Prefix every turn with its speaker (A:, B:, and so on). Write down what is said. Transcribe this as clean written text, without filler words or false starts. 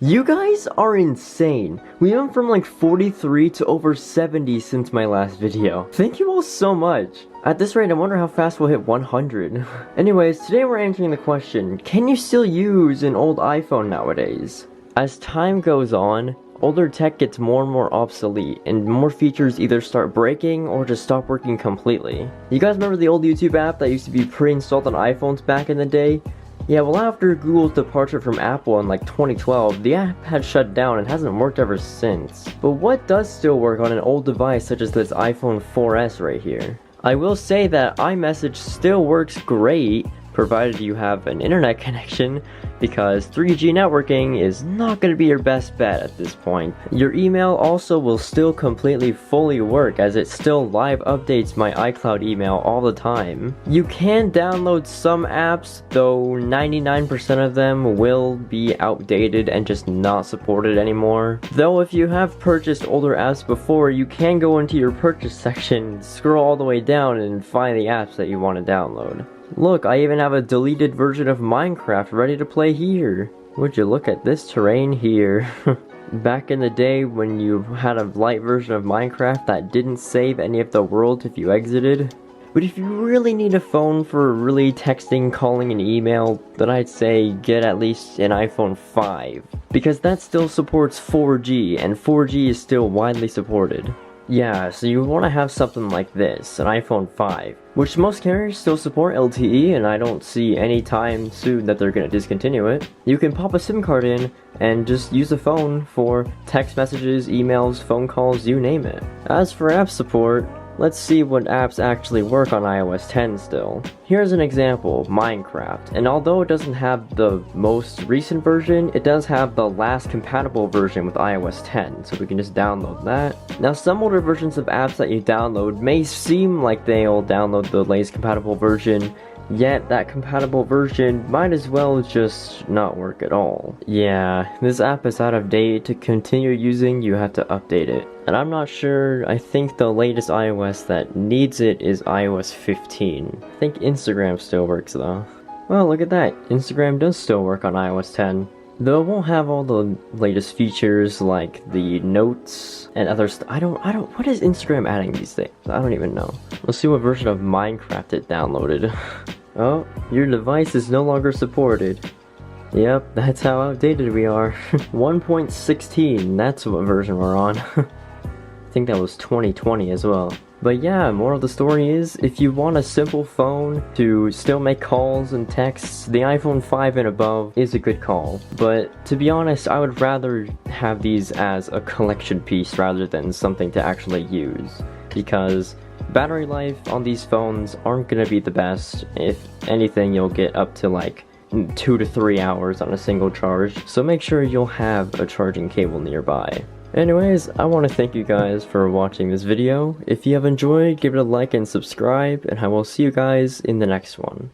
A: You guys are insane. We went from like 43 to over 70 since my last video. Thank you all so much. At this rate, I wonder how fast we'll hit 100. Anyways, today we're answering the question, can you still use an old iPhone nowadays? As time goes on, older tech gets more and more obsolete, and more features either start breaking or just stop working completely. You guys remember the old YouTube app that used to be pre-installed on iPhones back in the day? Yeah, well, after Google's departure from Apple in like 2012, the app had shut down and hasn't worked ever since. But what does still work on an old device such as this iPhone 4S right here? I will say that iMessage still works great, provided you have an internet connection, because 3G networking is not going to be your best bet at this point. Your email also will still completely fully work, as it still live updates my iCloud email all the time. You can download some apps, though 99% of them will be outdated and just not supported anymore. Though if you have purchased older apps before, you can go into your purchase section, scroll all the way down, and find the apps that you want to download. Look, I even have a deleted version of Minecraft ready to play here. Would you look at this terrain here? Back in the day when you had a light version of Minecraft that didn't save any of the world if you exited. But if you really need a phone for really texting, calling, and email, then I'd say get at least an iPhone 5. Because that still supports 4G, and 4G is still widely supported. Yeah, so you want to have something like this, an iPhone 5, which most carriers still support LTE, and I don't see any time soon that they're going to discontinue it. You can pop a SIM card in and just use the phone for text messages, emails, phone calls, you name it. As for app support, let's see what apps actually work on iOS 10 still. Here's an example, Minecraft, and although it doesn't have the most recent version, it does have the last compatible version with iOS 10, so we can just download that. Now some older versions of apps that you download may seem like they'll download the latest compatible version, yet that compatible version might as well just not work at all. Yeah, this app is out of date. To continue using, you have to update it. And I'm not sure, I think the latest iOS that needs it is iOS 15. I think Instagram still works though. Well, look at that, Instagram does still work on iOS 10. Though it won't have all the latest features like the notes and other stuff. What is Instagram adding these days? I don't even know. Let's see what version of Minecraft it downloaded. Oh, your device is no longer supported. Yep, that's how outdated we are. 1.16, that's what version we're on. I think that was 2020 as well. But yeah, moral of the story is, if you want a simple phone to still make calls and texts, the iPhone 5 and above is a good call. But to be honest, I would rather have these as a collection piece rather than something to actually use. Because battery life on these phones aren't gonna be the best. If anything, you'll get up to like 2 to 3 hours on a single charge. So make sure you'll have a charging cable nearby. Anyways, I want to thank you guys for watching this video. If you have enjoyed, give it a like and subscribe, and I will see you guys in the next one.